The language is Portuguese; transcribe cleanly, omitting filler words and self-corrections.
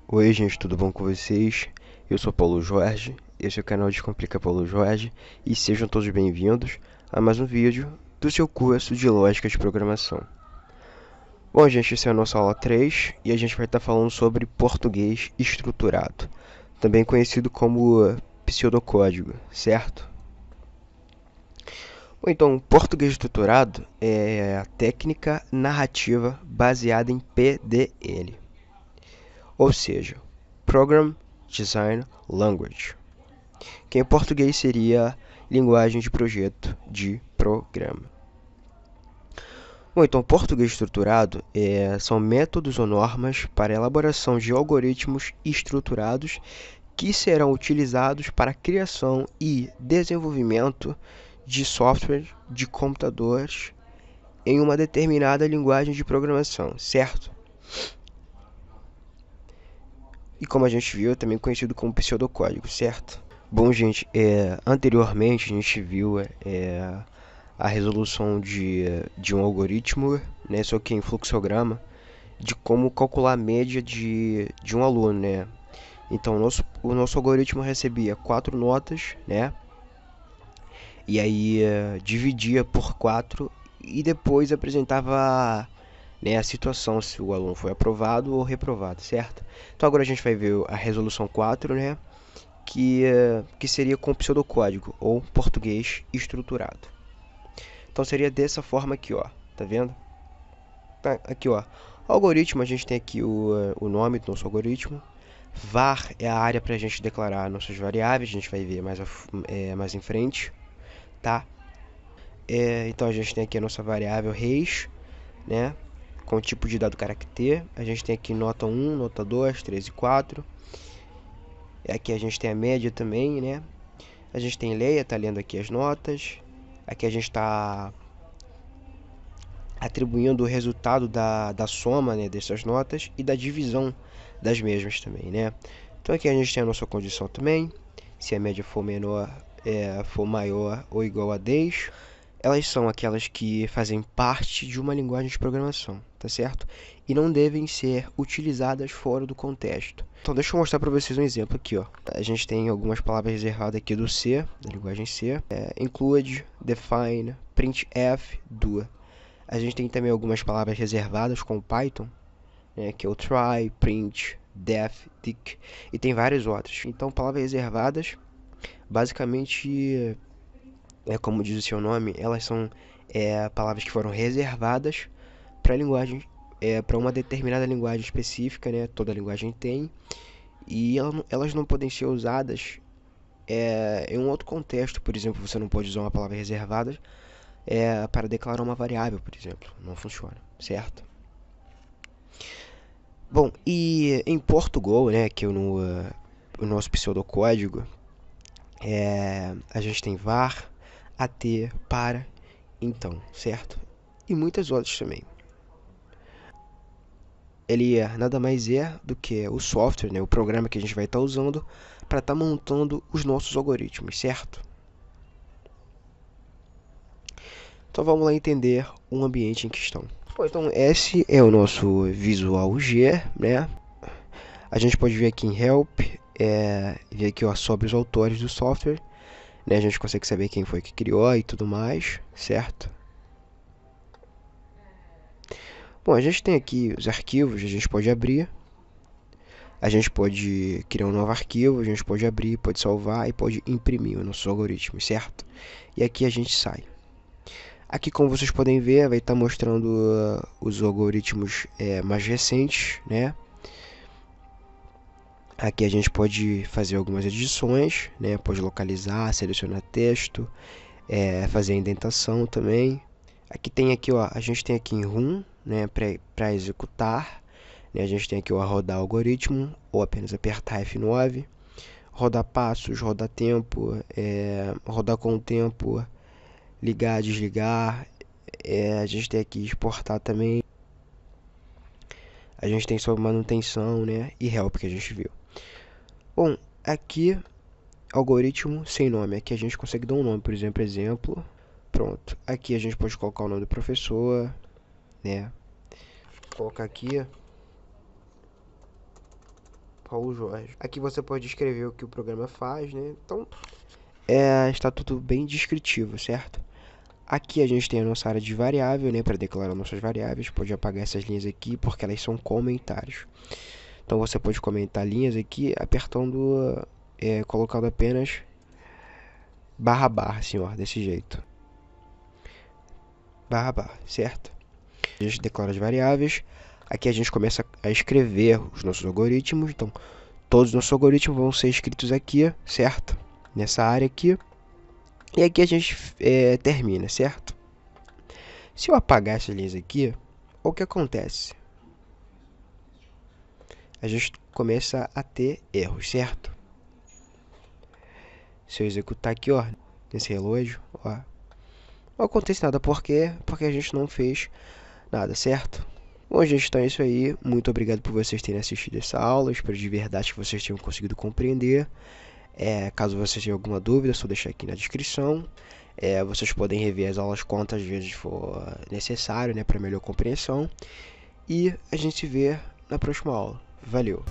Oi gente, tudo bom com vocês? Eu sou Paulo Jorge, esse é o canal Descomplica Paulo Jorge e sejam todos bem-vindos a mais um vídeo do seu curso de Lógica de Programação. Bom gente, essa é a nossa aula 3 e a gente vai estar falando sobre português estruturado, também conhecido como pseudocódigo, certo? Bom, então, português estruturado é a técnica narrativa baseada em PDL, ou seja, Program Design Language, que em português seria linguagem de projeto de programa. Bom, então, português estruturado são métodos ou normas para a elaboração de algoritmos estruturados que serão utilizados para a criação e desenvolvimento de software de computadores em uma determinada linguagem de programação, certo? E como a gente viu, é também conhecido como pseudocódigo, certo? Bom, gente, anteriormente a gente viu a resolução de um algoritmo, né, só que em fluxograma, de como calcular a média de um aluno, né? Então, o nosso algoritmo recebia 4 notas, né? E aí dividia por 4 e depois apresentava, né, a situação se o aluno foi aprovado ou reprovado, certo? Então agora a gente vai ver a resolução 4, né? Que seria com pseudocódigo ou português estruturado. Então seria dessa forma aqui, ó. Tá vendo? Tá, aqui, ó. Algoritmo, a gente tem aqui o nome do nosso algoritmo. Var é a área para a gente declarar nossas variáveis. A gente vai ver mais em frente, tá? Então a gente tem aqui a nossa variável reis, né? Com o tipo de dado caractere. A gente tem aqui nota 1, nota 2, 3 e 4. Aqui a gente tem a média também, né? A gente tem leia, tá lendo aqui as notas. Aqui a gente está atribuindo o resultado da soma, né, dessas notas e da divisão das mesmas também, né? Então aqui a gente tem a nossa condição também. Se a média for menor, for maior ou igual a 10, elas são aquelas que fazem parte de uma linguagem de programação, tá certo? E não devem ser utilizadas fora do contexto. Então deixa eu mostrar para vocês um exemplo aqui, ó. A gente tem algumas palavras reservadas aqui do C, da linguagem C. Include, define, printf, do. A gente tem também algumas palavras reservadas com o Python, né, que é o try, print, def, tick, e tem várias outras. Então, palavras reservadas, basicamente, como diz o seu nome, elas são palavras que foram reservadas para linguagem, para uma determinada linguagem específica, né? Toda linguagem tem, e elas não podem ser usadas em um outro contexto. Por exemplo, você não pode usar uma palavra reservada para declarar uma variável, por exemplo. Não funciona, certo? Bom, e em Portugal, né, que é o nosso pseudocódigo, a gente tem var, at, para, então, certo? E muitas outras também. Ele nada mais do que o software, né, o programa que a gente vai estar usando para estar montando os nossos algoritmos, certo? Então vamos lá entender o ambiente em questão. Bom, então esse é o nosso Visual G, né? A gente pode ver aqui em Help, ver aqui ó, sobre os autores do software, né? A gente consegue saber quem foi que criou e tudo mais, certo? Bom, a gente tem aqui os arquivos, a gente pode abrir, a gente pode criar um novo arquivo, a gente pode abrir, pode salvar e pode imprimir os nossos algoritmos, certo? E aqui a gente sai. Aqui, como vocês podem ver, vai estar mostrando os algoritmos mais recentes, né? Aqui a gente pode fazer algumas edições, né? Pode localizar, selecionar texto, fazer a indentação também. Aqui tem aqui, ó, a gente tem aqui em Run, né? Para executar, né? A gente tem aqui o rodar algoritmo ou apenas apertar F9, rodar passos, rodar tempo, rodar com o tempo, ligar, desligar. A gente tem aqui exportar também. A gente tem sobre manutenção, né? E help que a gente viu. Bom, aqui algoritmo sem nome. Aqui a gente consegue dar um nome, por exemplo. Pronto. Aqui a gente pode colocar o nome do professor, né? Vou colocar aqui Paulo Jorge. Aqui você pode escrever o que o programa faz, né? Então, está tudo bem descritivo, certo? Aqui a gente tem a nossa área de variável, né? Para declarar nossas variáveis. Pode apagar essas linhas aqui, porque elas são comentários. Então, você pode comentar linhas aqui, apertando, colocando apenas barra barra, assim, ó, desse jeito. Barra barra, certo? A gente declara as variáveis. Aqui a gente começa a escrever os nossos algoritmos. Então, todos os nossos algoritmos vão ser escritos aqui, certo? Nessa área aqui. E aqui a gente termina, certo? Se eu apagar essas linhas aqui, o que acontece? A gente começa a ter erros, certo? Se eu executar aqui, ó, nesse relógio, ó, não acontece nada. Por quê? Porque a gente não fez nada, certo? Bom, gente, então é isso aí. Muito obrigado por vocês terem assistido essa aula. Espero de verdade que vocês tenham conseguido compreender. Caso vocês tenham alguma dúvida, é só deixar aqui na descrição. Vocês podem rever as aulas quantas vezes for necessário, né, para melhor compreensão. E a gente se vê na próxima aula. Valeu!